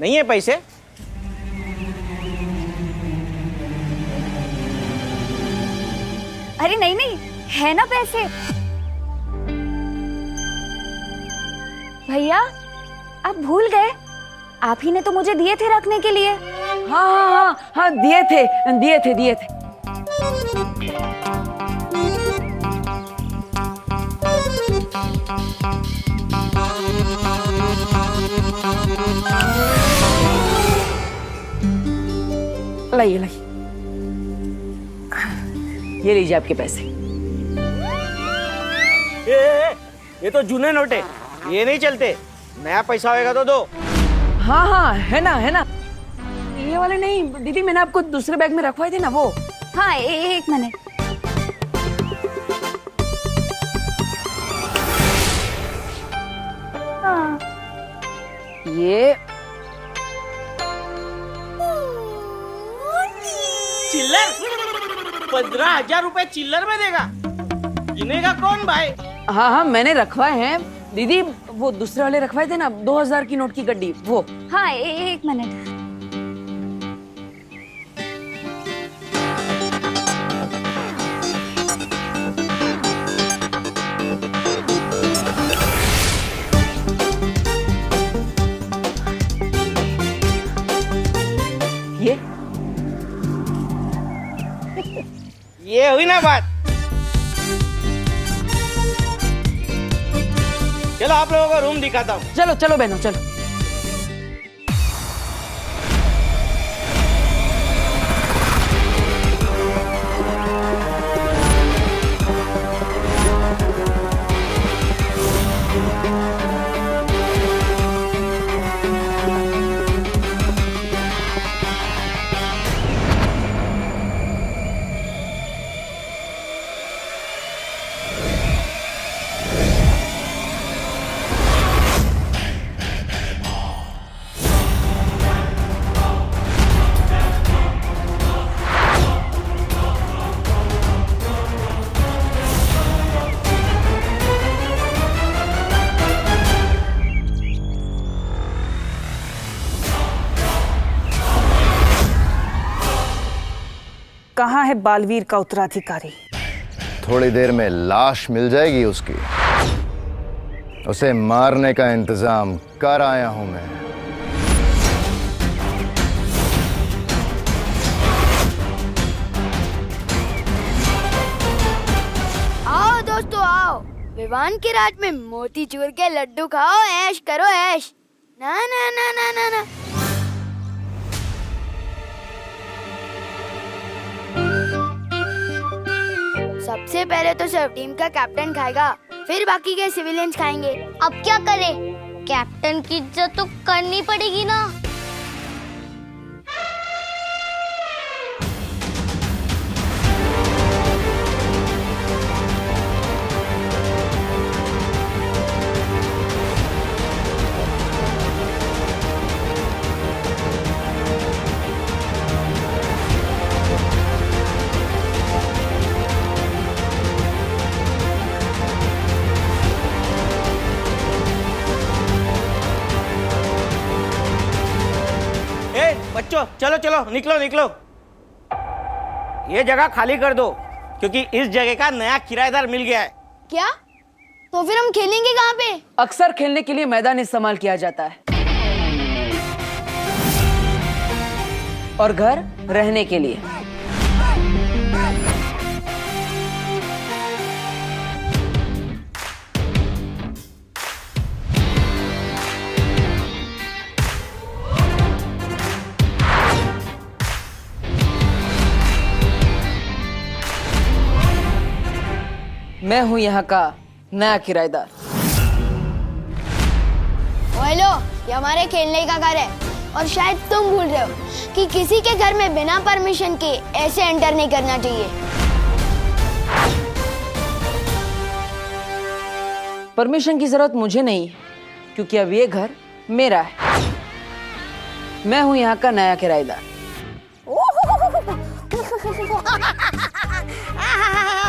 नहीं है पैसे? अरे नहीं नहीं, है ना पैसे। भैया आप भूल गए, आप ही ने तो मुझे दिए थे रखने के लिए। हाँ हाँ हाँ हाँ, दिए थे। लाइए ये लीजिए आपके पैसे। ये तो जूने नोट है, ये नहीं चलते। नया पैसा होएगा तो दो। हाँ हाँ, है ना। ये वाले नहीं दीदी, मैंने आपको दूसरे बैग में रखवाए थे ना वो। हाँ एक मिनट। हाँ ये चिल्लर 15,000 रुपए चिल्लर में देगा? गिनेगा कौन भाई? हाँ मैंने रखवाए हैं दीदी, वो दूसरे वाले रखवाए थे ना 2000 की नोट की गड्डी वो। हाँ एक मिनट। ये हुई ना बात। चलो आप लोगों को रूम दिखाता हूँ। चलो बहनों चलो। कहाँ है बालवीर का उत्तराधिकारी? थोड़ी देर में लाश मिल जाएगी उसकी। उसे मारने का इंतजाम कर आया हूं मैं। आओ दोस्तों आओ, विवान के राज में मोतीचूर के लड्डू खाओ, ऐश करो ऐश। ना ना ना ना ना ना। सबसे पहले तो सिर्फ टीम का कैप्टन खाएगा, फिर बाकी के सिविलियंस खाएंगे। अब क्या करें? कैप्टन की इज्जत तो करनी पड़ेगी ना। बच्चों चलो चलो निकलो निकलो, ये जगह खाली कर दो क्योंकि इस जगह का नया किराएदार मिल गया है। क्या? तो फिर हम खेलेंगे कहाँ पे? अक्सर खेलने के लिए मैदान इस्तेमाल किया जाता है और घर रहने के लिए। मैं हूं यहाँ का नया किराएदार। हेलो, ये हमारे खेलने का घर है और शायद तुम भूल रहे हो कि किसी के घर में बिना परमिशन के ऐसे एंटर नहीं करना चाहिए। परमिशन की जरूरत मुझे नहीं है क्योंकि अब ये घर मेरा है। मैं हूं यहाँ का नया किराएदार।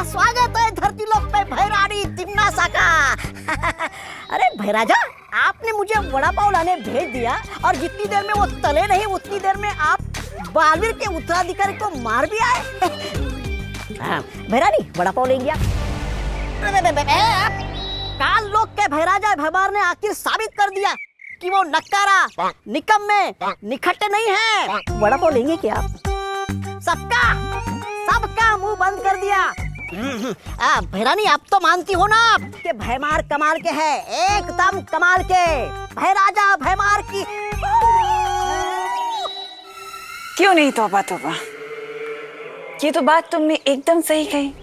स्वागत है धरती लोक पे भैरानी तिम्नासा का। अरे भैराजा, आपने मुझे वड़ा पाव लाने भेज दिया और जितनी देर में वो तले नहीं उतनी देर में आप बालवीर के उत्तराधिकारी को मार भी आए। भैरानी, वड़ा पाव लेंगे आप? काल लोग के भैराजा भैमार ने आखिर साबित कर दिया कि वो नक्कारा, निकम्मे, निखट्टे नहीं है। वड़ा पाव लेंगे क्या आप? सबका मुंह बंद कर दिया। भैरानी, आप तो मानती हो ना कि भैमार कमाल के है, एकदम कमाल के। भैराजा भैमार की क्यों नहीं तौबा तौबा, ये तो बात तुमने एकदम सही कही।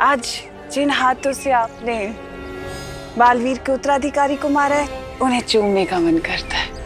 आज जिन हाथों से आपने बालवीर के उत्तराधिकारी को मारा है, उन्हें चूमने का मन करता है।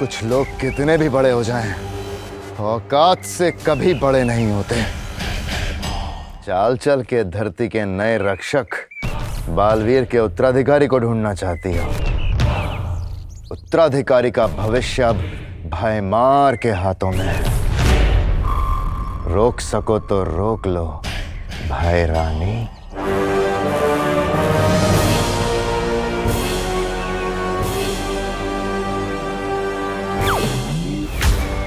कुछ लोग कितने भी बड़े हो जाएं, औकात से कभी बड़े नहीं होते। चाल चल के धरती के नए रक्षक बालवीर के उत्तराधिकारी को ढूंढना चाहती हो। उत्तराधिकारी का भविष्य अब भैमार के हाथों में है। रोक सको तो रोक लो भैरानी।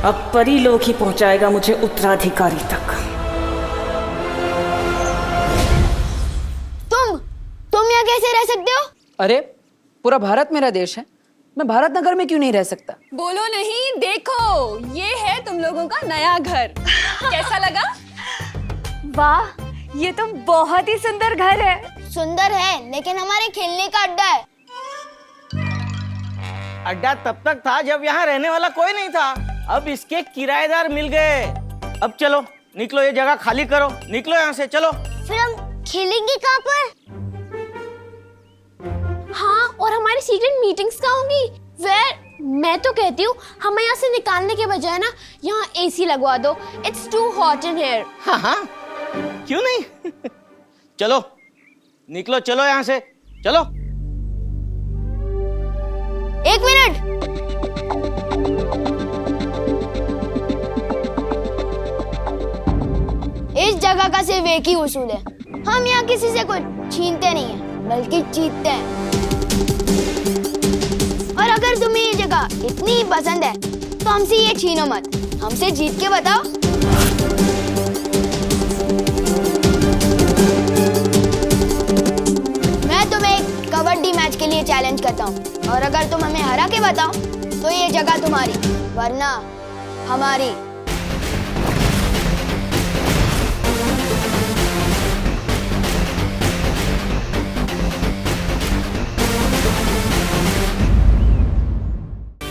अब परी लोग ही पहुंचाएगा मुझे उत्तराधिकारी तक। तुम यहाँ कैसे रह सकते हो? अरे पूरा भारत मेरा देश है, मैं भारत नगर में क्यों नहीं रह सकता? बोलो नहीं, देखो ये है तुम लोगों का नया घर। कैसा लगा? वाह, ये तो बहुत ही सुंदर घर है। सुंदर है, लेकिन हमारे खेलने का अड्डा है। अड्डा तब तक था जब यहाँ रहने वाला कोई नहीं था। अब इसके किराएदार मिल गए। अब चलो निकलो, ये जगह खाली करो, निकलो यहाँ से, चलो। फिर हम खेलेंगे कहाँ पर? हाँ, और हमारी सीक्रेट मीटिंग्स कहाँ होंगी? मैं तो कहती हूँ हमें यहाँ से निकालने के बजाय ना यहाँ एसी लगवा दो। It's too hot in here. हाँ हाँ, क्यों नहीं? चलो निकलो, चलो यहाँ से, चलो। एक मिनट, इस जगह का सिर्फ एक ही उसूल है, हम यहाँ किसी से कुछ छीनते नहीं हैं, बल्कि जीतते हैं। और अगर तुम्हें ये जगह इतनी ही पसंद है तो हमसे ये छीनो मत, हमसे जीत के बताओ। मैं तुम्हें एक कबड्डी मैच के लिए चैलेंज करता हूँ, और अगर तुम हमें हरा के बताओ तो ये जगह तुम्हारी, वरना हमारी।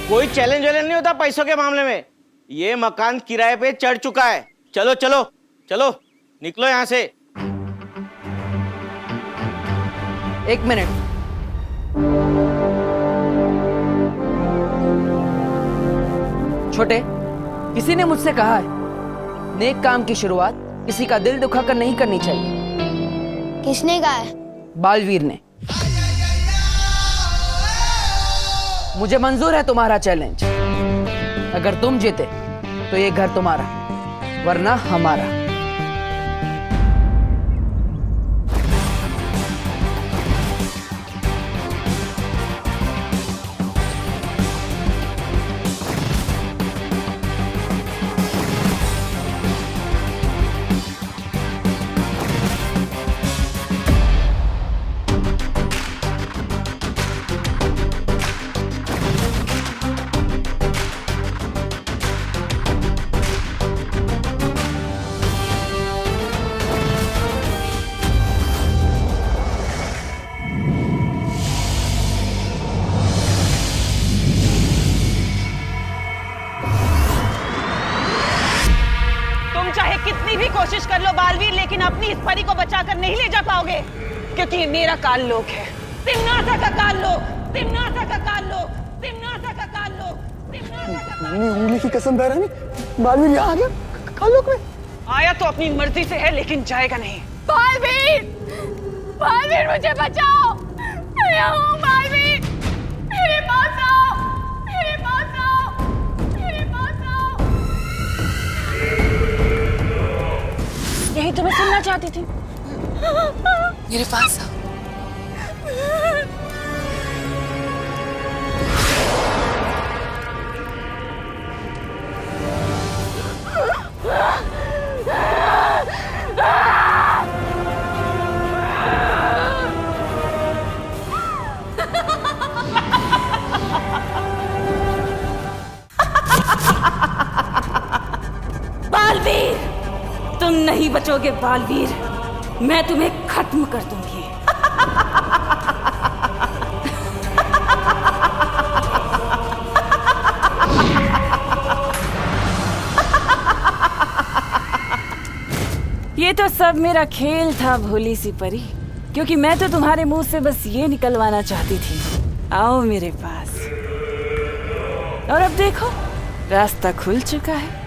कोई चैलेंज वैलेंज नहीं होता पैसों के मामले में। ये मकान किराए पे चढ़ चुका है। चलो चलो चलो, निकलो यहाँ से। एक मिनट, छोटे, किसी ने मुझसे कहा है नेक काम की शुरुआत किसी का दिल दुखाकर नहीं करनी चाहिए। किसने कहा है? बालवीर ने। मुझे मंजूर है तुम्हारा चैलेंज। अगर तुम जीते तो ये घर तुम्हारा, वरना हमारा। कर लो बालवीर, लेकिन अपनी इस परी को बचाकर नहीं ले जा पाओगे, क्योंकि ये मेरा काल लोक है। तिम्नासा का काल लोक, तिम्नासा का काल लोक, तिम्नासा का काल लोक, तिम्नासा का काल लोक। उंगली की कसम बहरानी, बालवीर यहाँ आ गया कालोक में। आया तो अपनी मर्जी से है, लेकिन जाएगा नहीं। बालवीर, बालवीर मुझे बचाओ, मैं यहाँ हूँ बालवीर, मेरे पास आओ, मेरे पास आओ, मेरे पास आओ। यही तो मैं सुनना चाहती थी। मेरे पास आओ। बालवीर, तुम नहीं बचोगे बालवीर, मैं तुम्हें खत्म कर दूंगी। ये तो सब मेरा खेल था भोली सी परी, क्योंकि मैं तो तुम्हारे मुंह से बस ये निकलवाना चाहती थी, आओ मेरे पास। और अब देखो रास्ता खुल चुका है।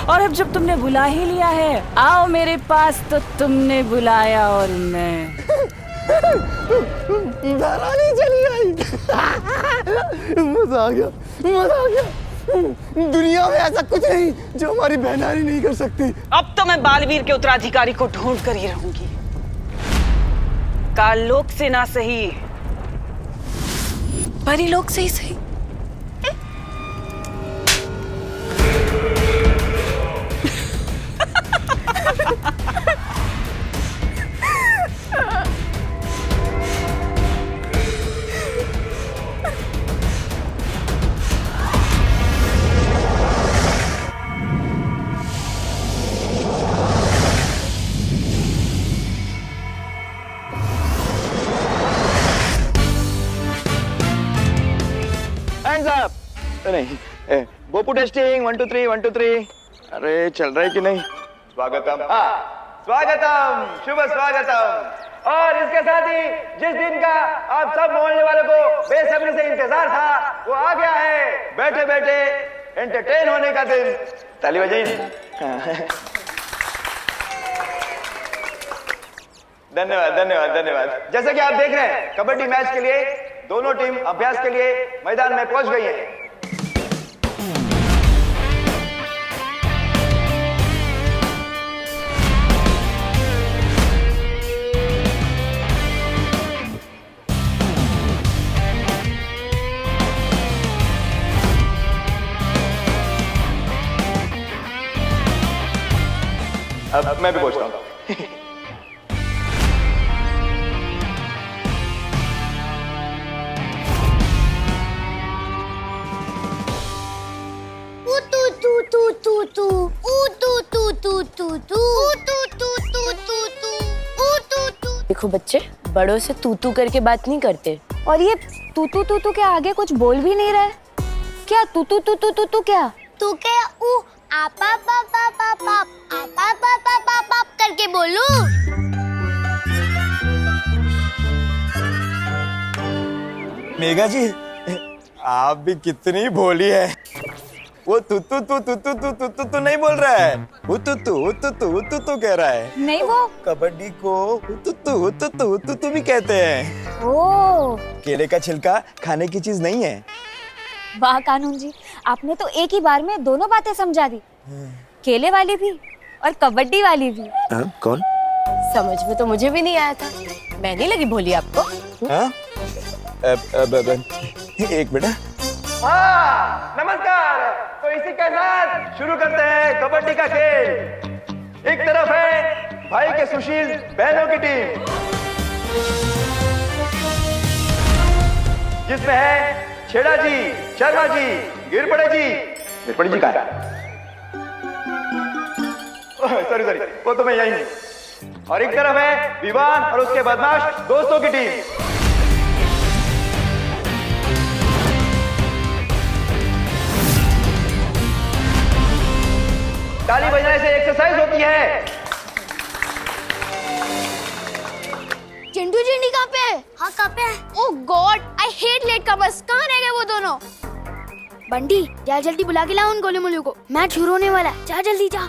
और अब जब तुमने बुला ही लिया है, आओ मेरे पास, तो तुमने बुलाया और मैं बहरानी चली आई। मजा आ गया, मजा आ गया। दुनिया में ऐसा कुछ नहीं जो हमारी बहनानी नहीं कर सकती। अब तो मैं बालवीर के उत्तराधिकारी को ढूंढ कर ही रहूंगी। काललोक से ना सही, परीलोक से ही सही। नहीं, बोपू टेस्टिंग 1 2 3 1 2 3। अरे चल रहा है कि नहीं? स्वागतम, हाँ स्वागतम, शुभ स्वागतम। और इसके साथ ही जिस दिन का आप सब मोहल्ले वालों को बेसब्री से इंतजार था, वो आ गया है। बैठे बैठे एंटरटेन होने का दिन। ताली बजाइए। धन्यवाद धन्यवाद धन्यवाद। जैसे कि आप देख रहे हैं, कबड्डी मैच के लिए दोनों टीम अभ्यास के लिए मैदान में पहुंच गई है। अब मैं भी पहुंचता हूँ। देखो बच्चे, बड़ों से तू तू करके बात नहीं करते। और ये तू तू के आगे कुछ बोल भी नहीं रहे। क्या तू तू क्या? तू क्या ऊ आपा पापा पापा आपा पापा पापा करके बोलू? मेघा जी, आप भी कितनी भोली है। वो तू नहीं बोल रहा है, तू कह रहा है। नहीं, वो कबड्डी को तू भी कहते हैं। ओ, केले का छिलका खाने की चीज नहीं है। वाह कानून जी, आपने तो एक ही बार में दोनों बातें समझा दी, केले वाली भी और कबड्डी वाली भी। कौन? समझ में तो मुझे भी नहीं आया था। मैं नहीं लगी भोली आपको? एक बेटा। हाँ, नमस्कार। तो इसी के साथ शुरू करते हैं कबड्डी का खेल। एक तरफ है भाई के सुशील बहनों की टीम, जिसमें है छेड़ा जी, शर्मा जी, गिरपड़े जी का। सॉरी वो तो मैं यही हूं। और एक तरफ है विवान और उसके बदमाश दोस्तों की टीम। ताली बजाने से एक्सरसाइज होती है। चिंटू चिंडी कहाँ पे है? हाँ कहाँ पे है? Oh god, I hate latecomers. कहाँ रह गए वो दोनों? बंटी जा जल्दी बुला के लाओ उन गोले मोले को, मैच शुरू होने वाला है। जा जल्दी जा।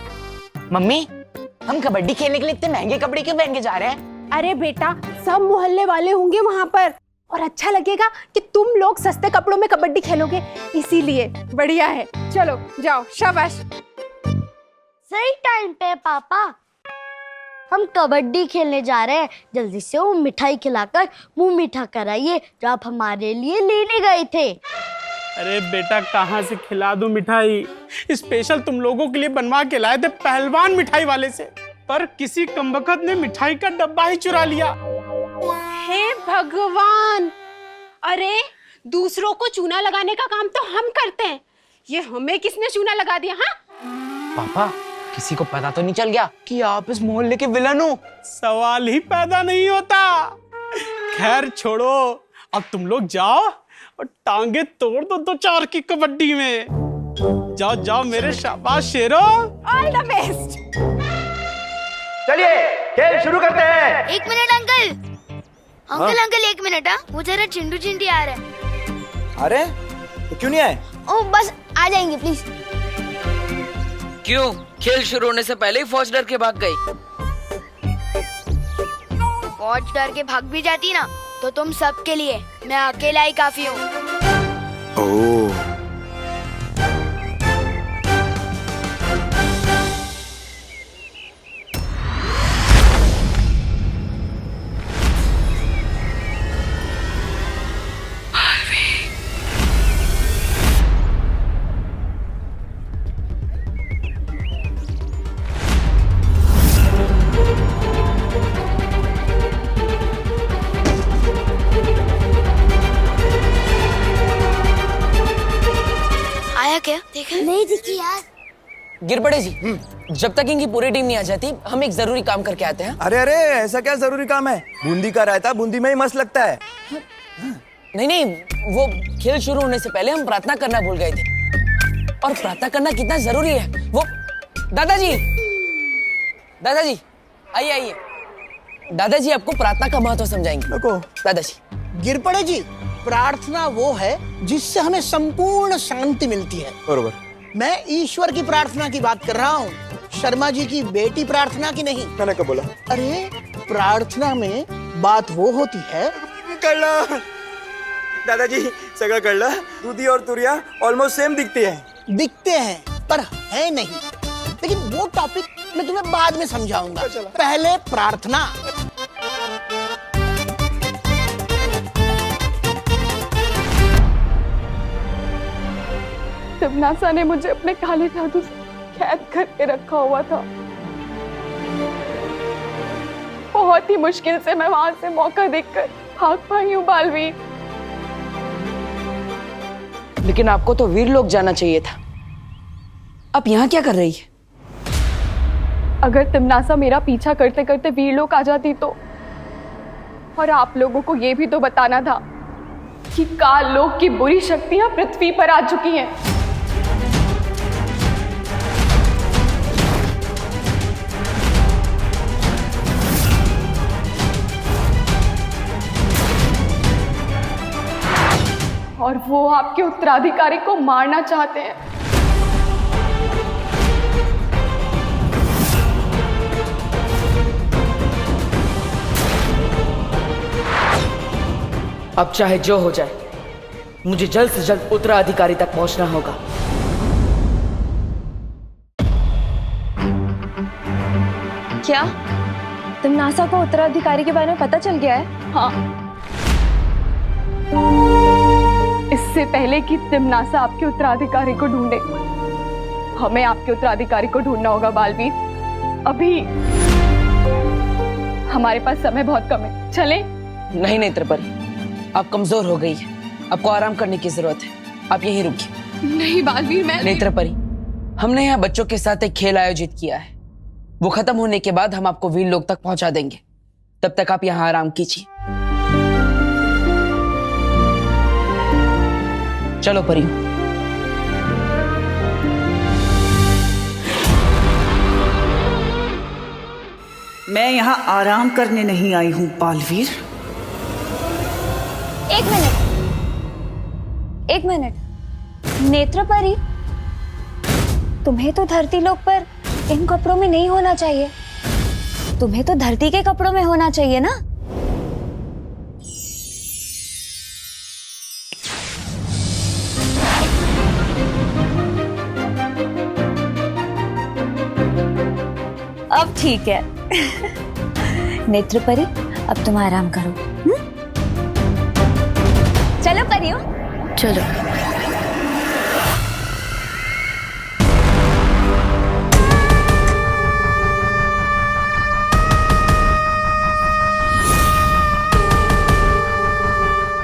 मम्मी, हम कबड्डी खेलने के लिए इतने महंगे कपड़े क्यों पहन के जा रहे हैं? अरे बेटा, सब मोहल्ले वाले होंगे वहाँ पर और अच्छा लगेगा कि तुम लोग सस्ते कपड़ों में कबड्डी खेलोगे, इसीलिए बढ़िया है। चलो जाओ, शाबाश। सही टाइम पे पापा, हम कबड्डी खेलने जा रहे हैं। जल्दी से वो मिठाई खिलाकर मुंह मीठा कराइए जो आप हमारे लिए लेने गए थे। अरे बेटा, कहाँ से खिला दूं मिठाई? स्पेशल तुम लोगों के लिए बनवा के लाए थे पहलवान मिठाई वाले से, पर किसी कमबख्त ने मिठाई का डब्बा ही चुरा लिया। हे भगवान, अरे दूसरों को चूना लगाने का काम तो हम करते हैं, ये हमें किसने चूना लगा दिया? हाँ पापा, किसी को पता तो नहीं चल गया कि आप इस मोहल्ले के विलन हो? सवाल ही पैदा नहीं होता। खैर छोड़ो, अब तुम लोग जाओ और टांगे तोड़ दो 2-4 की कबड्डी में। जाओ जाओ मेरे शाबाश शेरो। All the best. चलिए खेल शुरू करते हैं। 1 मिनट अंकल। Uncle 1 minute. हाँ, वो जरा चिंटू चिंटी आ रहे हैं। अरे तो क्यों नहीं आए? ओ बस आ जाएंगे प्लीज। क्यों? खेल शुरू होने से पहले ही फौज डर के भाग गई। फौज डर के भाग भी जाती ना तो तुम सबके लिए मैं अकेला ही काफी हूँ। ओह, आया क्या? देखा नहीं दिखी यार। गिरपड़े जी, जब तक इनकी पूरी टीम नहीं आ जाती, हम एक जरूरी काम करके आते हैं। अरे अरे, ऐसा क्या जरूरी काम है? बूंदी का रायता बूंदी में ही मस्त लगता है। नहीं, वो खेल शुरू होने से पहले हम प्रार्थना करना भूल गए थे, और प्रार्थना करना कितना जरूरी है वो। दादाजी, आइए। दादाजी आपको प्रार्थना का महत्व समझाएंगे। दादाजी। गिरपड़े जी, प्रार्थना वो है जिससे हमें संपूर्ण शांति मिलती है। बरोबर। मैं ईश्वर की प्रार्थना की बात कर रहा हूँ, शर्मा जी की बेटी प्रार्थना की नहीं। मैंने कब बोला? अरे प्रार्थना में बात वो होती है। कळलं दादाजी, सगळं कळलं। दूधी और तुरिया ऑलमोस्ट सेम दिखती है पर है नहीं। लेकिन वो टॉपिक मैं तुम्हें बाद में समझाऊंगा, पहले प्रार्थना। तिमनासा ने मुझे अपने काले जादू से कैद करके रखा हुआ था। बहुत ही मुश्किल से मैं वहां से मौका देखकर भाग पाई हूँ बालवीर। लेकिन आपको तो वीर लोग जाना चाहिए था। आप यहाँ क्या कर रही है? अगर तिमनासा मेरा पीछा करते करते वीर लोग आ जाती तो, और आप लोगों को ये भी तो बताना था कि काल लोक की बुरी शक्तियां पृथ्वी पर आ चुकी हैं। और वो आपके उत्तराधिकारी को मारना चाहते हैं। अब चाहे जो हो जाए, मुझे जल्द से जल्द उत्तराधिकारी तक पहुंचना होगा। क्या तिमनासा को उत्तराधिकारी के बारे में पता चल गया है? हाँ। इससे पहले कि तिमनासा आपके उत्तराधिकारी को ढूंढे, हमें आपके उत्तराधिकारी को ढूंढना होगा बालवीर। अभी हमारे पास समय बहुत कम है, चलें? नहीं नेत्रपरी, आप कमजोर हो गई है, आपको आराम करने की जरूरत है। आप यहीं रुकिए। नहीं बालवीर, मैं नेत्रपरी, हमने यहाँ बच्चों के साथ एक खेल आयोजित किया है। वो खत्म होने के बाद हम आपको वीर लोक तक पहुंचा देंगे। तब तक आप यहाँ आराम कीजिए। चलो परी। मैं यहाँ आराम करने नहीं आई हूँ बालवीर। एक मिनट नेत्रपरी, तुम्हें तो धरती लोक पर इन कपड़ों में नहीं होना चाहिए। तुम्हें तो धरती के कपड़ों में होना चाहिए ना। अब ठीक है। नेत्रपरी, अब तुम आराम करो। चलो परियो, चलो।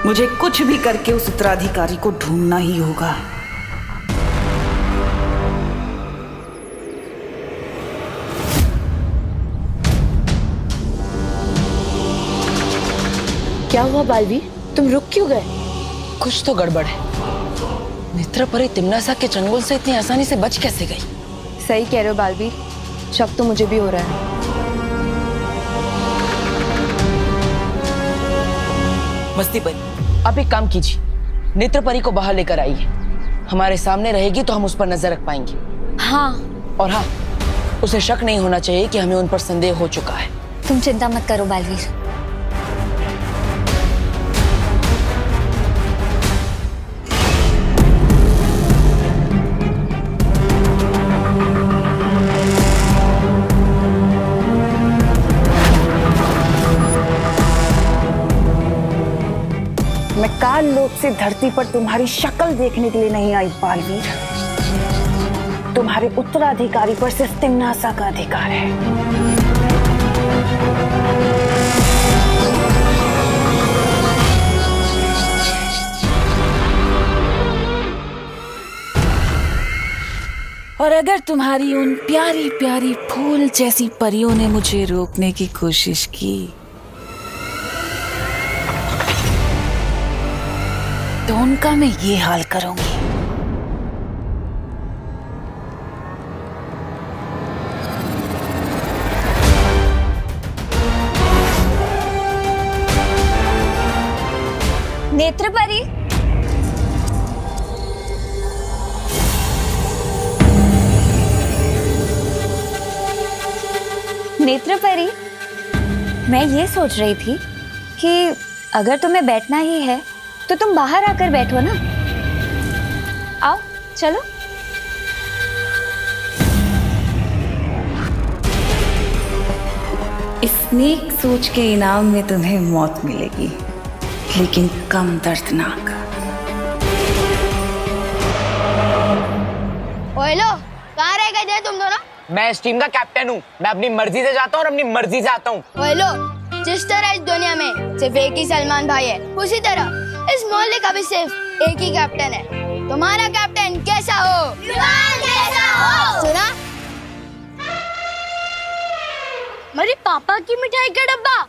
मुझे कुछ भी करके उस उत्तराधिकारी को ढूंढना ही होगा। क्या हुआ बालवीर, तुम रुक क्यों गए? कुछ तो गड़बड़ है। नेत्रपरी तिम्नासा के चंगुल से इतनी आसानी से बच कैसे गई? सही कह रहे हो बालवीर, शक तो मुझे भी हो रहा है। मस्ती परी, आप एक काम कीजिए, नेत्रपरी को बाहर लेकर आइए। हमारे सामने रहेगी तो हम उस पर नजर रख पाएंगे। हाँ। और हाँ, उसे शक नहीं होना चाहिए कि हमें उन पर संदेह हो चुका है। तुम चिंता मत करो बालवीर। मैं काल लोक से धरती पर तुम्हारी शक्ल देखने के लिए नहीं आई बालवीर। तुम्हारे उत्तराधिकारी पर सिर्फ तिम्नासा का अधिकार है। और अगर तुम्हारी उन प्यारी प्यारी फूल जैसी परियों ने मुझे रोकने की कोशिश की तो उनका मैं ये हाल करूंगी। नेत्रपरी, नेत्रपरी, मैं ये सोच रही थी कि अगर तुम्हें बैठना ही है तो तुम बाहर आकर बैठो ना। आओ चलो। इस नेक सोच के इनाम में तुम्हें मौत मिलेगी, लेकिन कम दर्दनाक। ओए लो, कहाँ रह गए थे तुम दोनों? मैं इस टीम का कैप्टन हूँ। मैं अपनी मर्जी से जाता हूँ और अपनी मर्जी से आता हूँ। ओए लो, जिस तरह इस दुनिया में सिर्फ एक ही सलमान भाई है, उसी तरह इस मोहल्ले का भी सिर्फ एक ही कैप्टन है। तुम्हारा कैप्टन कैसा हो? कैसा हो? सुना? मेरे पापा की मिठाई का डब्बा।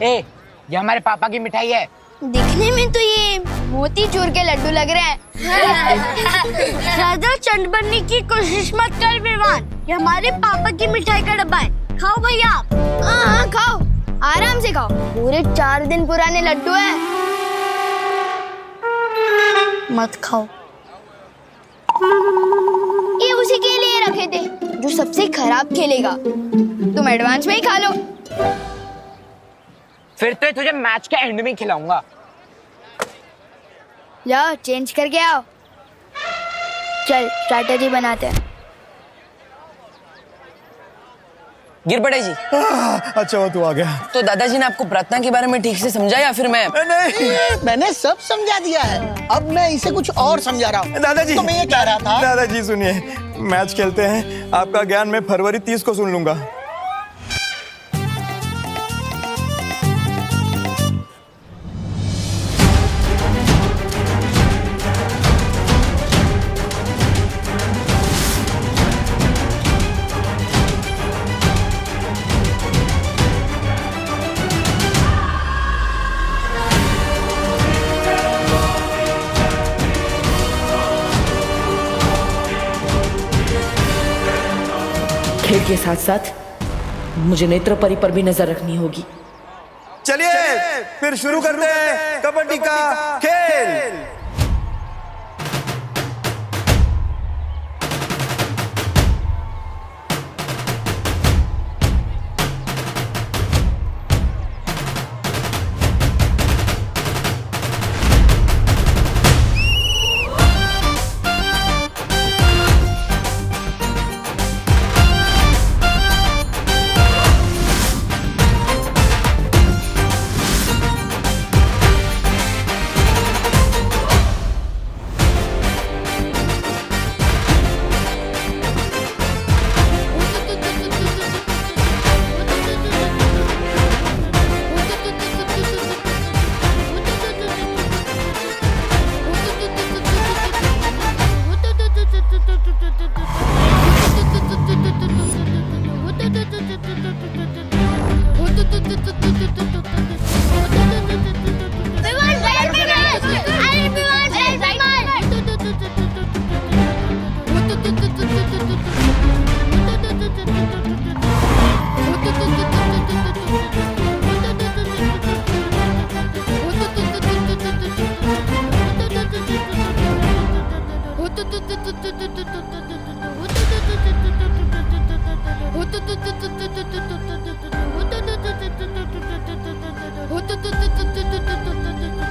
ये हमारे पापा की मिठाई है। दिखने में तो ये मोती चूर के लड्डू लग रहे हैं। ज्यादा चंड बनने की कोशिश मत कर विवान, ये हमारे पापा की मिठाई का डब्बा है। खाओ भैया। हाँ खाओ, आराम से खाओ। पूरे 4 दिन पुराने लड्डू है। मत खाओ, ये उसी के लिए रखे थे जो सबसे खराब खेलेगा। तुम एडवांस में ही खा लो। फिर तो तुझे मैच के एंड में खिलाऊंगा। जाओ चेंज करके आओ। चल स्ट्रैटेजी बनाते हैं। गिरपड़े जी। अच्छा वो तू आ गया। तो दादाजी ने आपको प्रार्थना के बारे में ठीक से समझा या फिर मैं? नहीं, मैंने सब समझा दिया है। अब मैं इसे कुछ और समझा रहा हूँ। दादाजी, तो मैं ये कह रहा था। दादाजी सुनिए, मैच खेलते हैं। आपका ज्ञान मैं फरवरी 30 को सुन लूंगा। खेल के साथ साथ मुझे नेत्र परी पर भी नजर रखनी होगी। चलिए फिर शुरू करते हैं कबड्डी का खेल।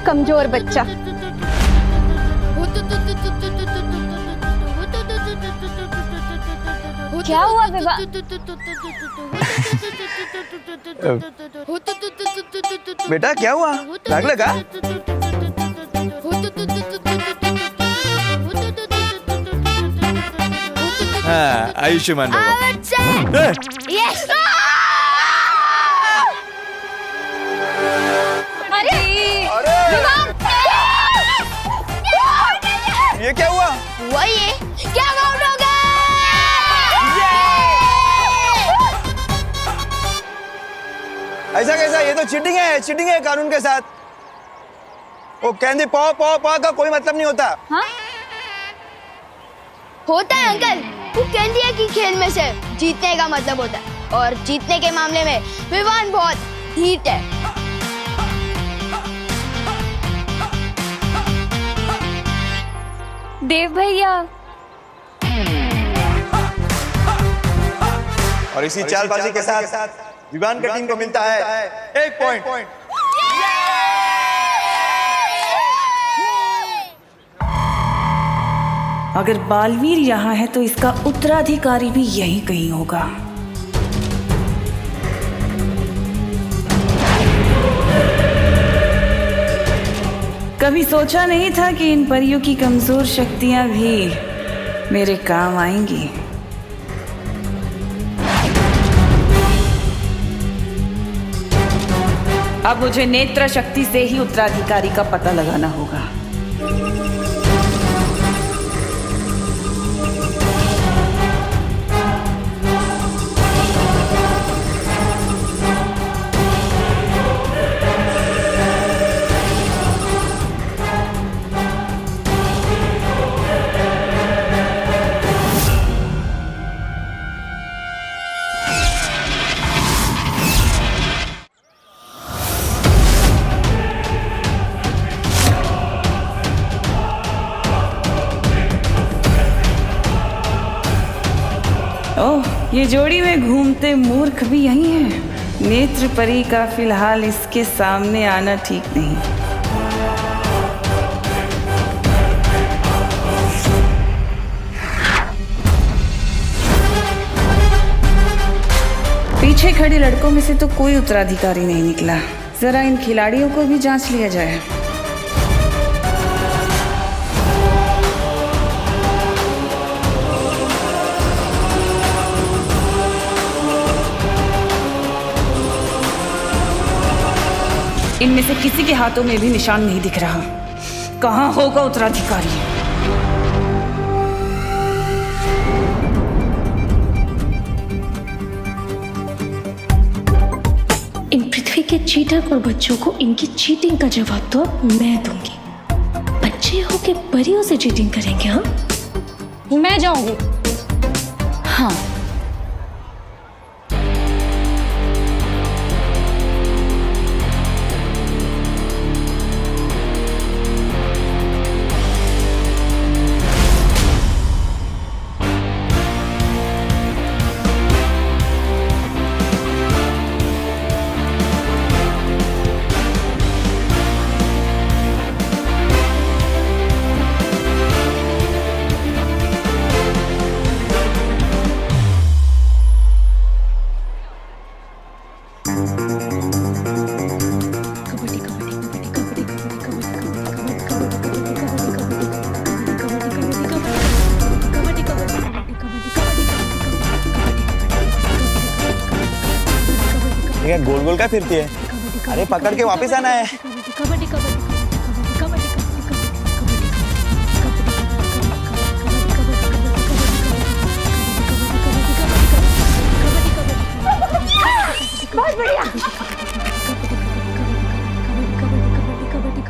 कमजोर बच्चा। क्या हुआ विवाह? बेटा क्या हुआ, लाग लगा? हाँ, आयुष्मान भव। यस ये क्या हुआ? वही क्या आउट हो गए? ऐसा कैसा? ये तो चीटिंग है, चीटिंग है कानून के साथ। वो कहते पौ पौ पौ का कोई मतलब नहीं होता। हाँ? होता है अंकल। वो कहती है कि खेल में से जीतने का मतलब होता है, और जीतने के मामले में विवान बहुत हीट है। देव भैया। और इसी चालबाजी के साथ विवान की टीम को मिलता है 1 पॉइंट। अगर बालवीर यहाँ है तो इसका उत्तराधिकारी भी यहीं कहीं होगा। कभी सोचा नहीं था कि इन परियों की कमजोर शक्तियां भी मेरे काम आएंगी। अब मुझे नेत्र शक्ति से ही उत्तराधिकारी का पता लगाना होगा। ओह, ये जोड़ी में घूमते मूर्ख भी यही हैं। नेत्र परी का फिलहाल इसके सामने आना ठीक नहीं। पीछे खड़े लड़कों में से तो कोई उत्तराधिकारी नहीं निकला। जरा इन खिलाड़ियों को भी जांच लिया जाए। इनमें से किसी के हाथों में भी निशान नहीं दिख रहा। कहाँ होगा उत्तराधिकारी? इन पृथ्वी के चीटर और बच्चों को इनकी चीटिंग का जवाब तो अब मैं दूंगी। बच्चे हो के परियों से चीटिंग करेंगे? हाँ, मैं जाऊंगी। हाँ, क्या गोल गोल का फिरती है? अरे पकड़ के वापस आना है। बहुत बढ़िया।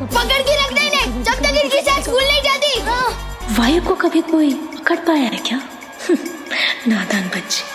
पकड़ के रख देने जब तक इनकी सास स्कूल नहीं जाती। वायु को कभी कोई पकड़ पाया है क्या? नादान बच्चे।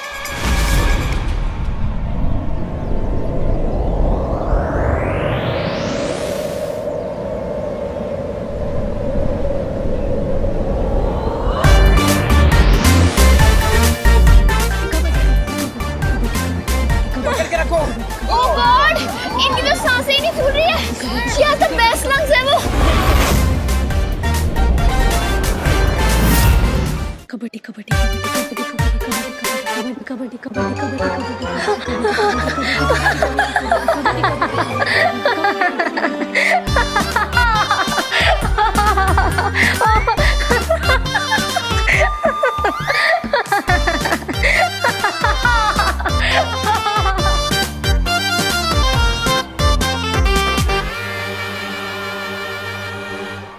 कबड्डी कबड्डी कबड्डी कबड्डी कबड्डी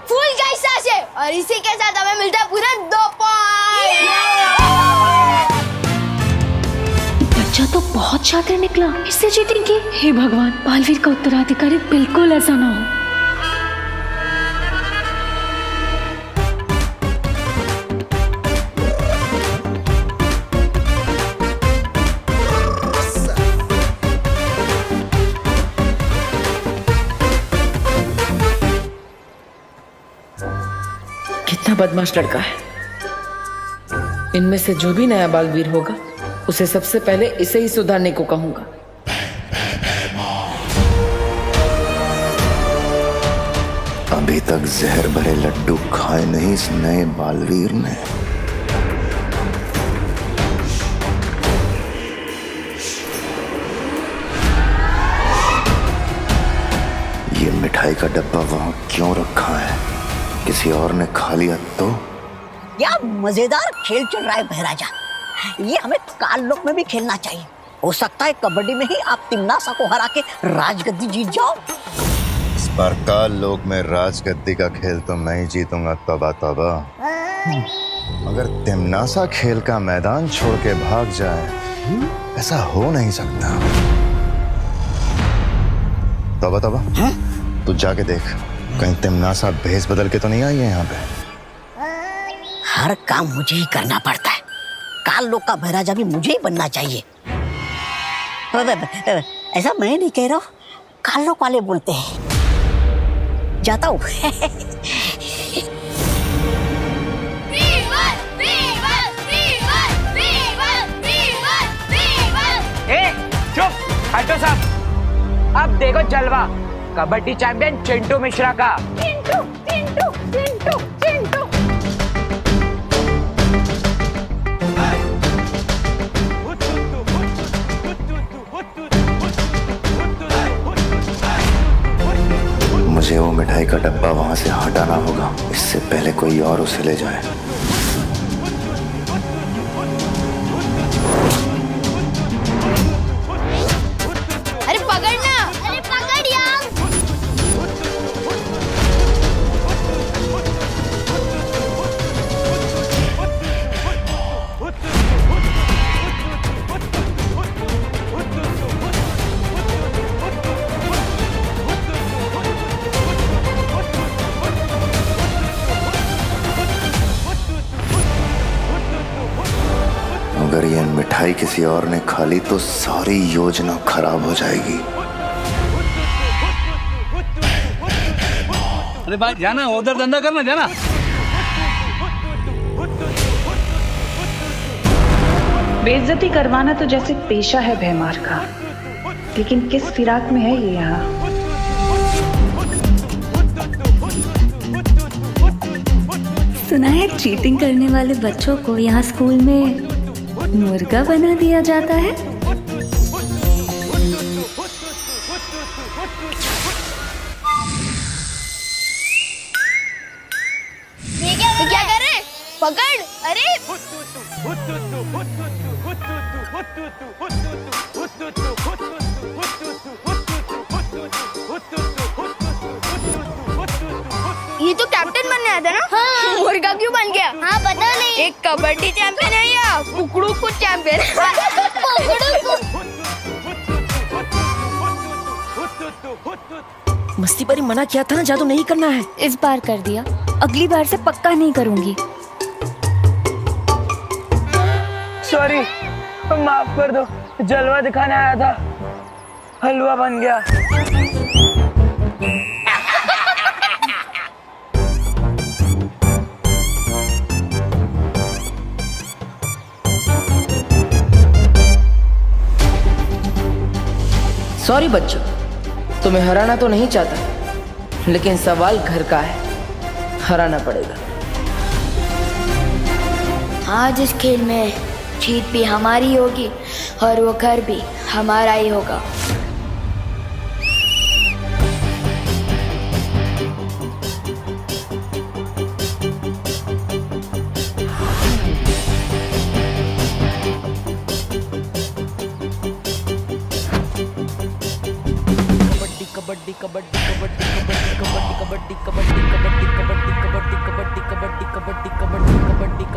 फुल गई सासे और इसी के साथ हमें मिलता है पूरा 2 बच्चा तो बहुत शातिर निकला, इससे चीटिंग की। हे भगवान, बालवीर का उत्तराधिकारी बिल्कुल ऐसा ना हो। कितना बदमाश लड़का है। इनमें से जो भी नया बालवीर होगा उसे सबसे पहले इसे ही सुधारने को कहूंगा। अभी तक जहर भरे लड्डू खाए नहीं इस नए बालवीर ने। ये मिठाई का डब्बा वहां क्यों रखा है? किसी और ने खा लिया तो? क्या मजेदार खेल चल रहा है बहराजा। ये हमें काल लोक में भी खेलना चाहिए। हो सकता है कबड्डी में ही आप तिम्नासा को हरा के राजगद्दी जीत जाओ। इस बार काल लोक में राजगद्दी का खेल तो मैं ही जीतूंगा। तौबा तौबा। अगर तिम्नासा खेल का मैदान छोड़ के भाग जाए, ऐसा हो नहीं सकता। तौबा तौबा। तू जाके देख, कहीं तिम्नासा भेस बदल के तो नहीं आई है यहाँ पे। हर काम मुझे ही करना पड़ता है। काल लोक का बहराजा भी मुझे ही बनना चाहिए। ऐसा मैं नहीं कह रहा हूँ, काल लोक वाले बोलते हैं। जाता हूँ। चुप, हटो साहब। अब देखो जलवा कबड्डी चैंपियन चिंटू मिश्रा का। चिंटू चिंटू चिंटू चिंटू। मुझे वो मिठाई का डब्बा वहां से हटाना होगा, इससे पहले कोई और उसे ले जाए। अरे पकड़ना, अरे पकड़ यार। अगर ये मिठाई किसी और ने खा ली तो सारी योजना खराब हो जाएगी। अरे भाई जाना, उधर धंधा करना, जाना। बेइज्जती करवाना तो जैसे पेशा है भैमार का, लेकिन किस फिराक में है ये यहाँ। सुना है चीटिंग करने वाले बच्चों को यहाँ स्कूल में मुर्गा बना दिया जाता है। क्या कर रहे? पकड़। अरे ये तो कैप्टन बनने आया था ना? हाँ। मुर्गा क्यों बन गया? हाँ पता नहीं। एक कबड्डी चैंपियन है या कुकड़ू को चैंपियन? मस्ती परी मना किया था ना, जादू नहीं करना है। इस बार कर दिया, अगली बार से पक्का नहीं करूंगी। सॉरी, माफ कर दो, जलवा दिखाने आया था, हलवा बन गया। सॉरी बच्चों, तुम्हें हराना तो नहीं चाहता, लेकिन सवाल घर का है, हराना पड़ेगा। आज इस खेल में जीत भी हमारी होगी और वो घर भी हमारा ही होगा।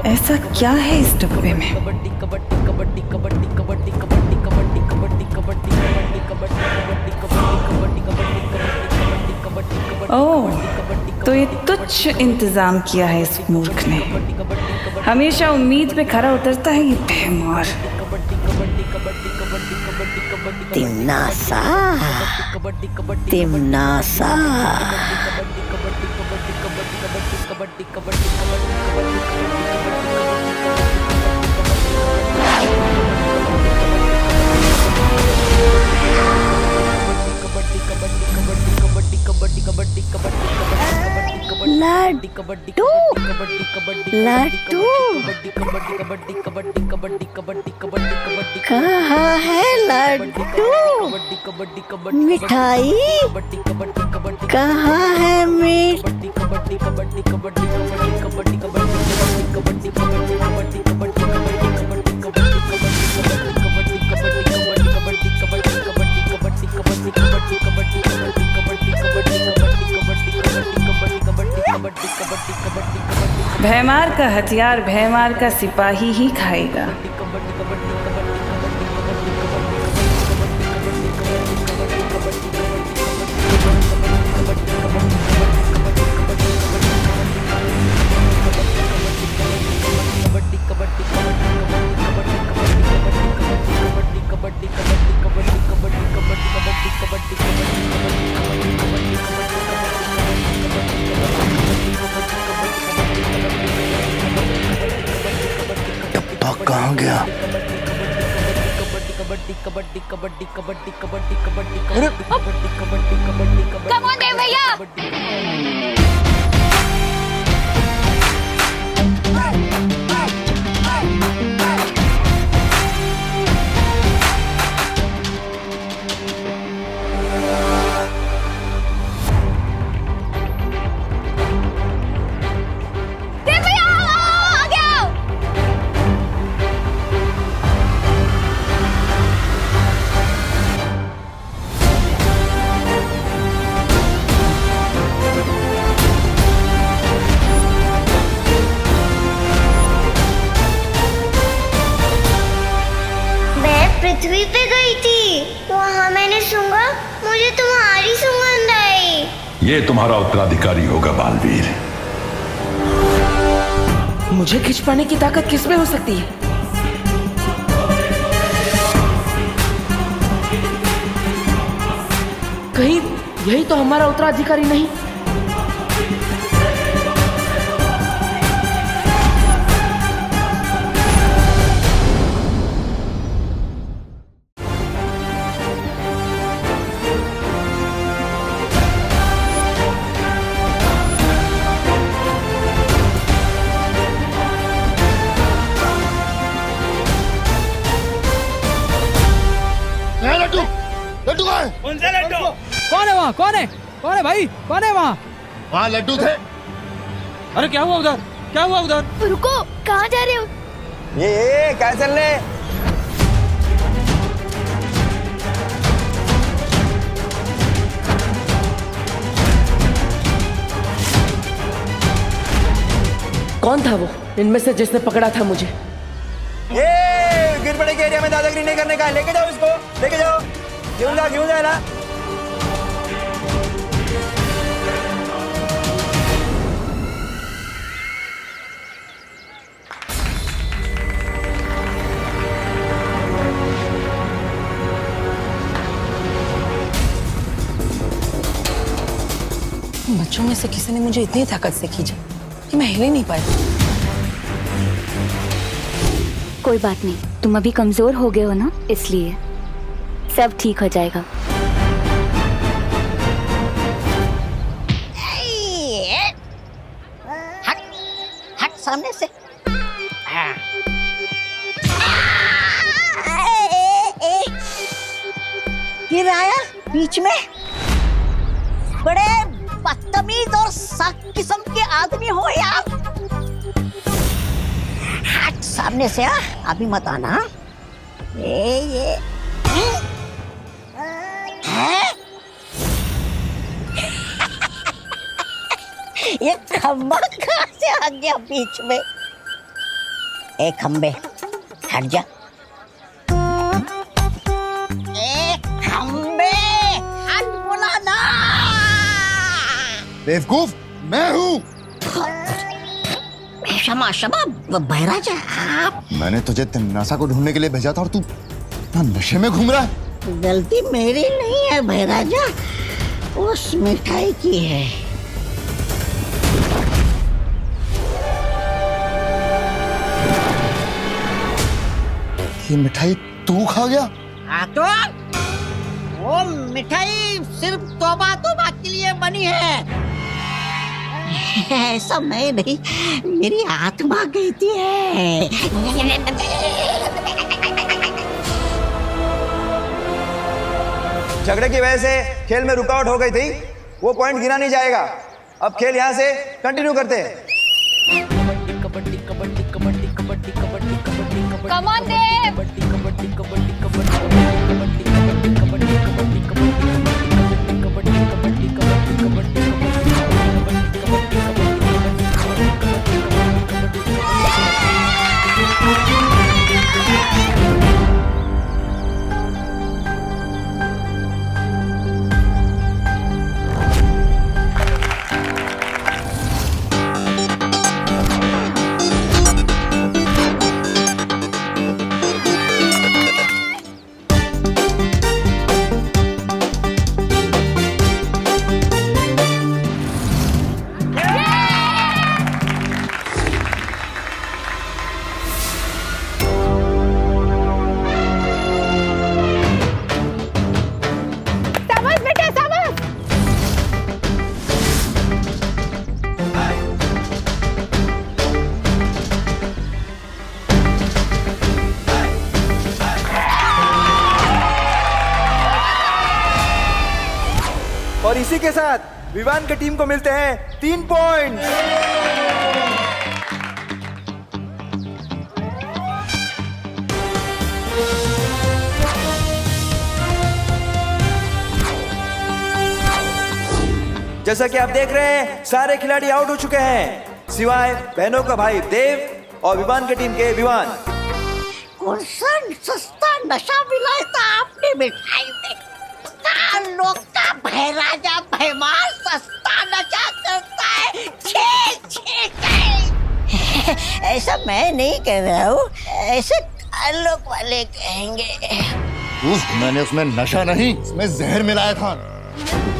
ऐसा क्या है इस डब्बे में? ओह, तो ये तुच्छ इंतजाम किया है इस मूर्ख ने। हमेशा उम्मीद पे खरा उतरता है ये बेमार। तिमनासा, तिमनासा। लड्डू, लड्डू कहाँ है लड्डू? मिठाई कहाँ है? भैमार का हथियार भैमार का सिपाही ही खाएगा। कहाँ गया? Come on देव भैया। पृथ्वी पे गई थी, वहाँ मैंने सूंघा, मुझे तुम्हारी सुगंध आई। ये तुम्हारा उत्तराधिकारी होगा बालवीर। मुझे खिंच पाने की ताकत किसमें हो सकती है? कहीं यही तो हमारा उत्तराधिकारी नहीं? लड्डू, लड्डू कहाँ है? कौन सा लड्डू? कौन है वहाँ? कौन है? कौन है भाई? कौन है वहाँ? वहाँ लड्डू थे। अरे क्या हुआ उधर? क्या हुआ उधर? रुको, कहाँ जा रहे हो? ये क्या चल रहे? कौन था वो इनमें से जिसने पकड़ा था मुझे? ये गिरपड़े के एरिया में दादागिरी नहीं करने का है। लेके जाओ इसको, लेके जाओ। क्यों जा रहा? बच्चों में से किसी ने मुझे इतनी ताकत से खींचा कि मैं हिल ही नहीं पाई। कोई बात नहीं, तुम अभी कमजोर हो गए हो ना, इसलिए सब ठीक हो जाएगा। हट हट सामने से। गिराया बीच में। बड़े बदतमीज और सख्त किस्म के आदमी हो यार। हट सामने से। अभी मत आना। ये है? ये खंबा कहाँ से आ गया बीच में? ए खंबे हट जा। ए खंबे हट बोला ना। बेवकूफ मैं हूँ। क्षमा क्षमा बहराजा आप। मैंने तुझे तिन्नासा को ढूंढने के लिए भेजा था और तू नशे में घूम रहा है। गलती मेरी नहीं है बहराजा, उस मिठाई की है। ये मिठाई तू खा गया? हाँ तो वो मिठाई सिर्फ तौबा के लिए बनी है। ऐसा मैं नहीं, मेरी आत्मा कहती है। झगड़े की वजह से खेल में रुकावट हो गई थी, वो पॉइंट गिना नहीं जाएगा। अब खेल यहाँ से कंटिन्यू करते हैं। Come on, Dev. और इसी के साथ विवान की टीम को मिलते हैं 3 पॉइंट। जैसा कि आप देख रहे हैं सारे खिलाड़ी आउट हो चुके हैं सिवाय बहनों का भाई देव और विवान की टीम के विवान। कौन सा सस्ता नशा मिलाया था आपने मिठाई में? लोग का भैराजा भैमार सस्ता नशा करता है। छे छे छे। ऐसा मैं नहीं कह रहा हूँ, ऐसे लोग वाले कहेंगे। मैंने उसमें नशा नहीं, उसमें जहर मिलाया था।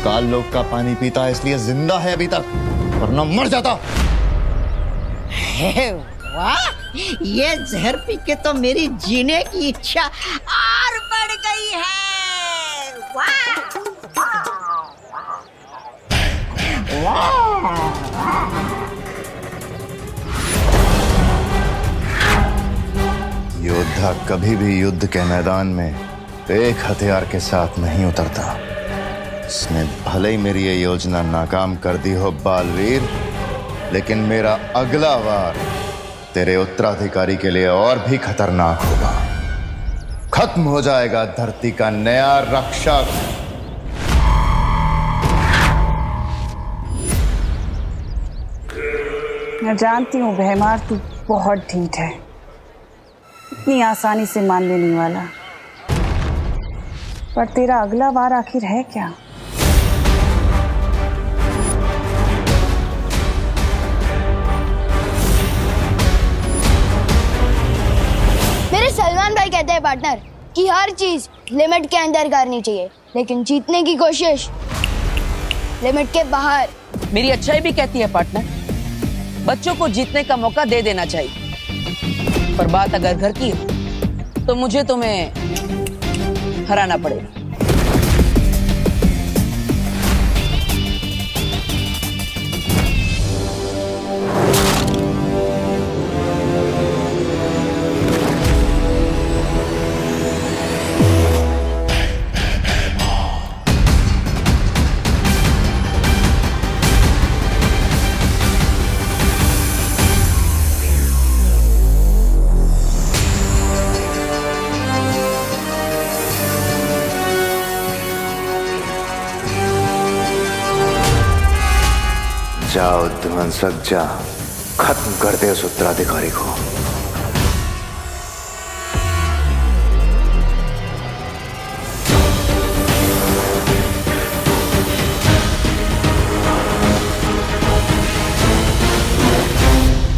काल लोग का पानी पीता है इसलिए जिंदा है अभी तक, वरना मर जाता। वाह, ये जहर पी के तो मेरी जीने की इच्छा और बढ़ गई है। वाह योद्धा कभी भी युद्ध के मैदान में एक हथियार के साथ नहीं उतरता। इसने भले ही मेरी ये योजना नाकाम कर दी हो बालवीर, लेकिन मेरा अगला वार तेरे उत्तराधिकारी के लिए और भी खतरनाक होगा। खत्म हो जाएगा धरती का नया रक्षक। मैं जानती हूँ भैमार, तू बहुत ढीठ है, इतनी आसानी से मान लेने वाला। पर तेरा अगला वार आखिर है क्या? मेरे सलमान भाई कहते हैं पार्टनर कि हर चीज लिमिट के अंदर करनी चाहिए, लेकिन जीतने की कोशिश लिमिट के बाहर। मेरी अच्छाई भी कहती है पार्टनर, बच्चों को जीतने का मौका दे देना चाहिए। पर बात अगर घर की है तो मुझे तुम्हें हराना पड़ेगा। जाओ ध्वंसक, जा, खत्म कर दे उस उत्तराधिकारी को।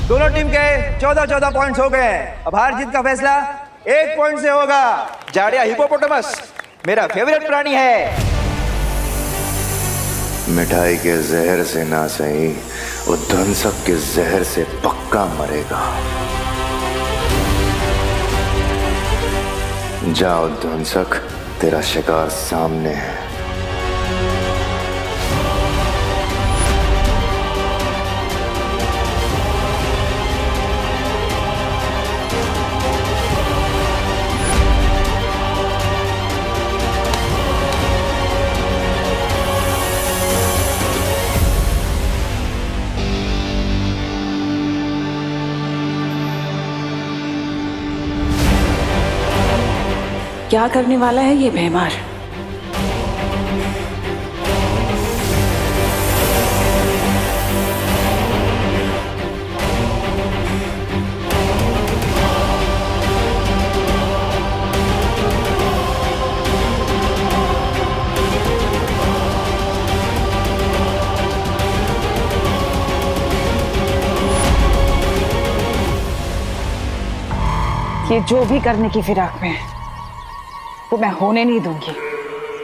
दोनों टीम के 14-14 पॉइंट्स हो गए। अब हार जीत का फैसला 1 पॉइंट से होगा। जाड़िया हिपोपोटामस मेरा फेवरेट प्राणी है। मिठाई के जहर से ना सही, वो ध्वंसक के जहर से पक्का मरेगा। जाओ ध्वंसक, तेरा शिकार सामने है। क्या करने वाला है ये भैमार? ये जो भी करने की फिराक में है वो मैं होने नहीं दूंगी।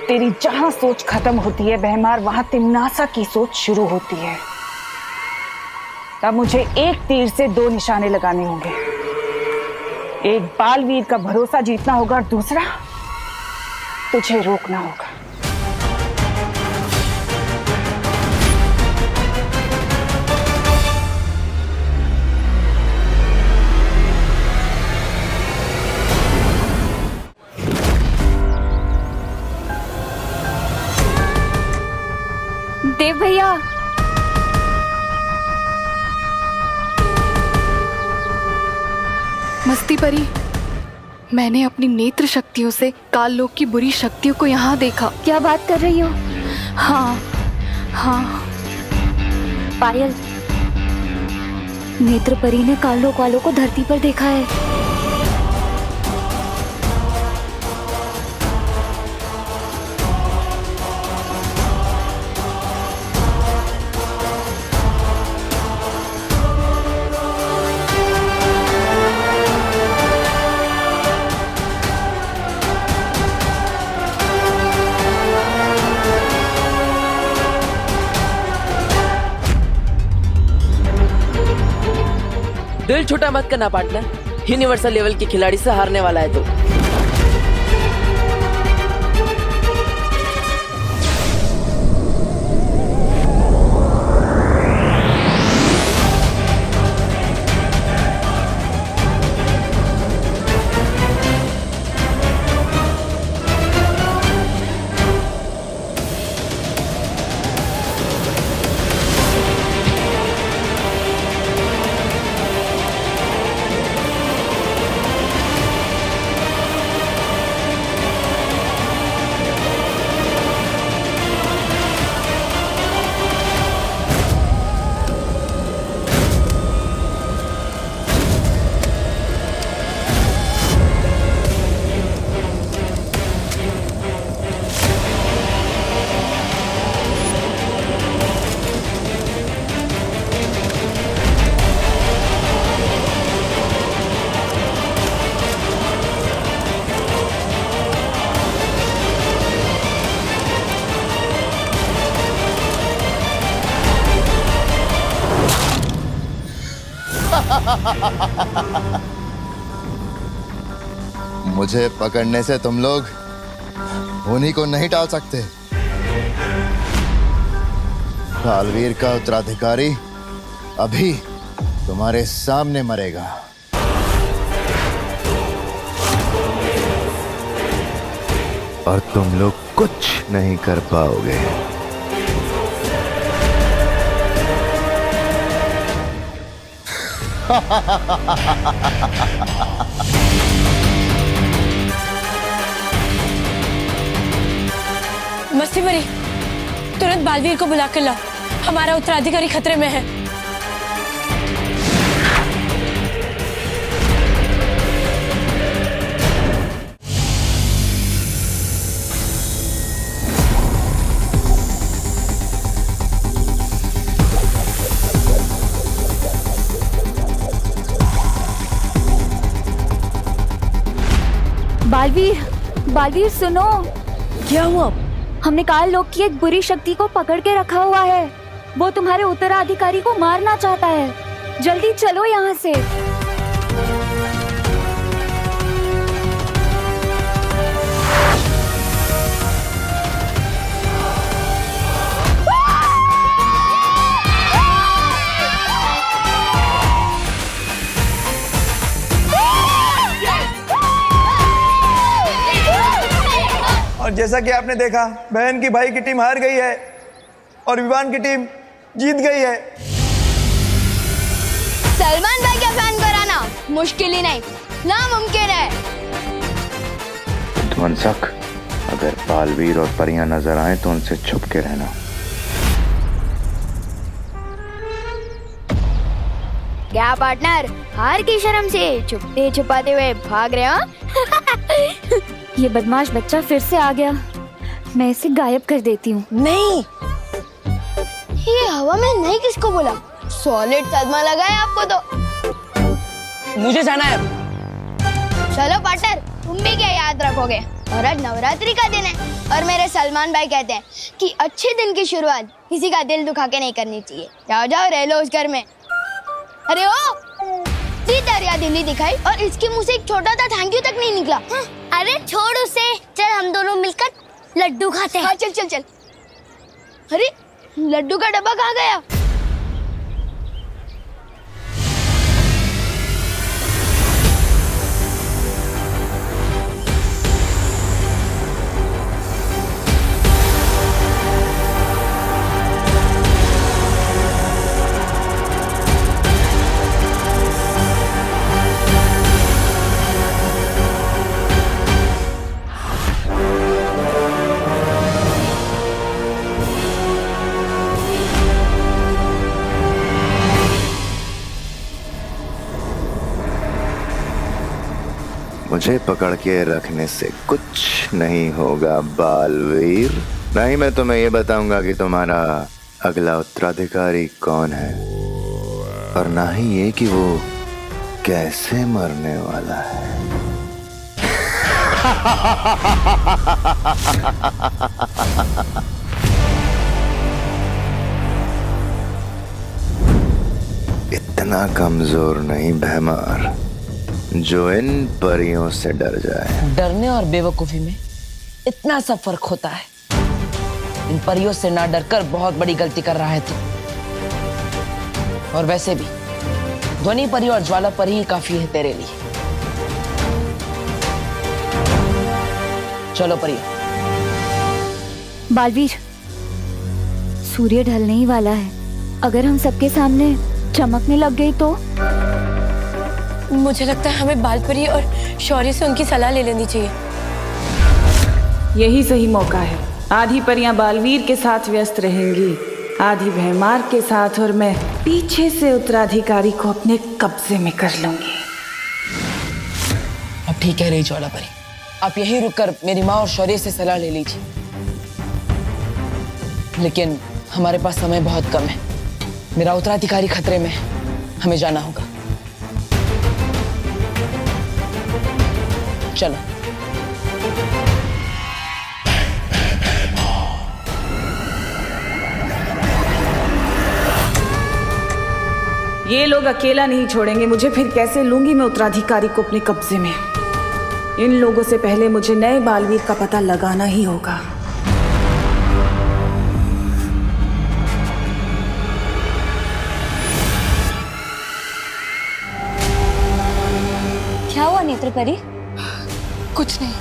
तेरी जहां सोच खत्म होती है भैमार, वहां तिमनासा की सोच शुरू होती है। तब मुझे एक तीर से 2 निशाने लगाने होंगे। एक बालवीर का भरोसा जीतना होगा और दूसरा तुझे रोकना होगा। देव भैया, मस्ती परी, मैंने अपनी नेत्र शक्तियों से काल लोक की बुरी शक्तियों को यहाँ देखा। क्या बात कर रही हो? हाँ हाँ। पायल, नेत्र परी ने काल लोक वालों को धरती पर देखा है। दिल छोटा मत करना पार्टनर, यूनिवर्सल लेवल के खिलाड़ी से हारने वाला है तो। मुझे पकड़ने से तुम लोग उन्हीं को नहीं टाल सकते। बालवीर का उत्तराधिकारी अभी तुम्हारे सामने मरेगा। और तुम लोग कुछ नहीं कर पाओगे। मस्ती मरी, तुरंत बालवीर को बुला कर लाओ, हमारा उत्तराधिकारी खतरे में है। बालवीर, बालवीर सुनो। क्या हुआ? हमने काल लोक की एक बुरी शक्ति को पकड़ के रखा हुआ है। वो तुम्हारे उत्तराधिकारी को मारना चाहता है। जल्दी चलो यहाँ से। और जैसा कि आपने देखा, बहन की भाई की टीम हार गई है और विवान की टीम जीत गई है। सलमान भाई का फैन कराना मुश्किल ही नहीं, नामुमकिन है। ध्वंसक, अगर बालवीर और परियां नजर आए तो उनसे छुप के रहना। क्या पार्टनर, हार की शर्म से छुपते छुपाते हुए भाग रहे हो? ये बदमाश बच्चा फिर से आ गया। मैं इसे गायब कर देती हूँ। नहीं, ये हवा में नहीं, किसको बोला? सॉलिड सदमा लगा है आपको तो। मुझे जाना है। चलो पार्टनर, तुम भी क्या याद रखोगे? और आज नवरात्रि का दिन है और मेरे सलमान भाई कहते हैं कि अच्छे दिन की शुरुआत किसी का दिल दुखा के नहीं करनी चाहिए। जाओ जाओ, रह लो उस घर में। अरे ओ, दरिया दिल्ली दिखाई और इसके मुंह से एक छोटा सा थैंक यू तक नहीं निकला। अरे छोड़ उसे, चल हम दोनों मिलकर लड्डू खाते हैं। हाँ चल चल चल। अरे लड्डू का डब्बा कहाँ गया? मुझे पकड़ के रखने से कुछ नहीं होगा बालवीर। नहीं, मैं तुम्हें ये बताऊंगा कि तुम्हारा अगला उत्तराधिकारी कौन है, और ना ही ये कि वो कैसे मरने वाला है। इतना कमजोर नहीं भैमार जो इन परियों से डर जाए। डरने और बेवकूफी में इतना सा फर्क होता है। इन परियों से ना डरकर बहुत बड़ी गलती कर रहा है तू। और वैसे भी ध्वनि परी और ज्वाला परी ही काफी है तेरे लिए। चलो परियों। बालवीर, सूर्य ढलने ही वाला है। अगर हम सबके सामने चमकने लग गई तो? मुझे लगता है हमें बालपरी और शौर्य से उनकी सलाह ले लेनी चाहिए। यही सही मौका है। आधी परियां बालवीर के साथ व्यस्त रहेंगी, आधी भैमार के साथ, और मैं पीछे से उत्तराधिकारी को अपने कब्जे में कर लूंगी। अब ठीक है रही ज्वाला परी, आप यहीं रुककर मेरी माँ और शौर्य से सलाह ले लीजिए। लेकिन हमारे पास समय बहुत कम है। मेरा उत्तराधिकारी खतरे में है, हमें जाना होगा। चलो। ये लोग अकेला नहीं छोड़ेंगे मुझे, फिर कैसे लूंगी मैं उत्तराधिकारी को अपने कब्जे में। इन लोगों से पहले मुझे नए बालवीर का पता लगाना ही होगा। क्या हुआ नेत्र परी? कुछ नहीं,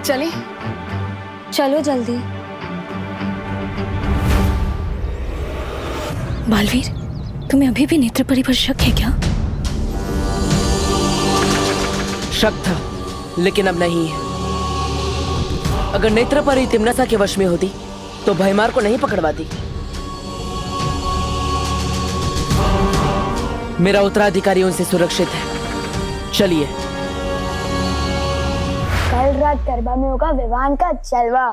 चले चलो जल्दी। बालवीर, तुम्हें अभी भी नेत्र परी पर शक है क्या? शक था, लेकिन अब नहीं है। अगर नेत्र परी तिमनसा के वश में होती तो भयमार को नहीं पकड़वाती। मेरा उत्तराधिकारी उनसे सुरक्षित है। चलिए। कल रात गरबा में होगा विवान का जलवा।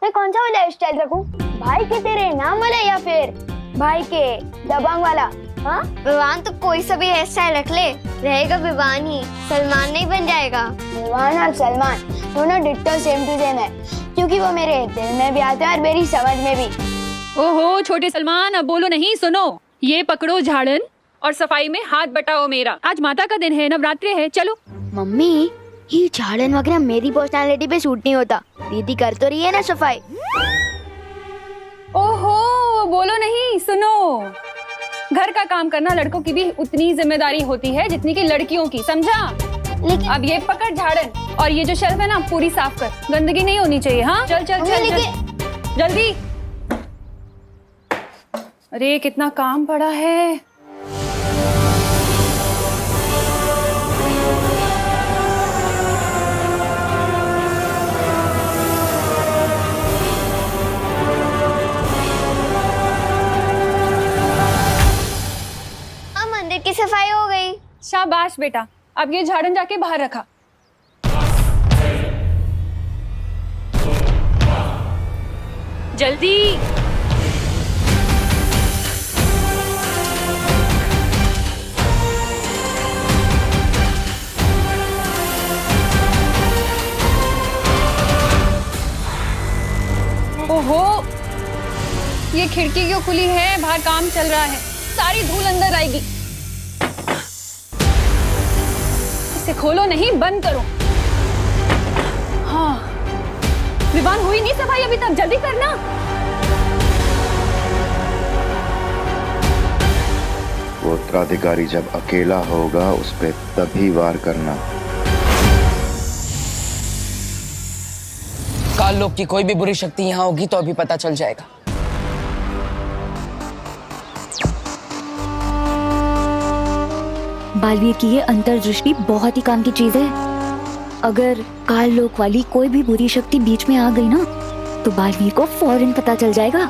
मैं कौन सा वाला स्टाइल रखूं? भाई के तेरे नाम वाला या फिर भाई के दबंग वाला? हाँ, विवान तो कोई सा भी हेयर स्टाइल रख ले, रहेगा विवान ही, सलमान नहीं बन जाएगा। विवान और सलमान दोनों डिट्टो सेम टू सेम है, क्योंकि वो मेरे दिल में भी आते हैं और मेरी समझ में भी। ओहो छोटे सलमान, अब बोलो नहीं, सुनो। ये पकड़ो झाड़न और सफाई में हाथ बटाओ मेरा। आज माता का दिन है, नवरात्रि है, चलो। मम्मी, ये झाड़न वगैरह मेरी पर्सनालिटी पे सूट नहीं होता। दीदी कर तो रही है ना सफाई। ओहो बोलो नहीं, सुनो। घर का काम करना लड़कों की भी उतनी जिम्मेदारी होती है जितनी कि लड़कियों की, समझा? लेकिन अब ये पकड़ झाड़न और ये जो शेल्फ है ना पूरी साफ कर, गंदगी नहीं होनी चाहिए। हाँ चल चल चल, चल जल्दी। अरे कितना काम पड़ा है। की सफाई हो गई। शाबाश बेटा, अब ये झाड़न जाके बाहर रखा। जल्दी। ओहो, ये खिड़की क्यों खुली है? बाहर काम चल रहा है, सारी धूल अंदर आएगी। इसे खोलो नहीं, बंद करो। हाँ, विवान हुई नहीं सफाई अभी तक, जल्दी करना। वो उत्तराधिकारी जब अकेला होगा उस पे तभी वार करना। काल लोक की कोई भी बुरी शक्ति यहाँ होगी तो अभी पता चल जाएगा। बालवीर की ये अंतर्दृष्टि बहुत ही काम की चीज है। अगर काल लोक वाली कोई भी बुरी शक्ति बीच में आ गई ना तो बालवीर को फौरन पता चल जाएगा।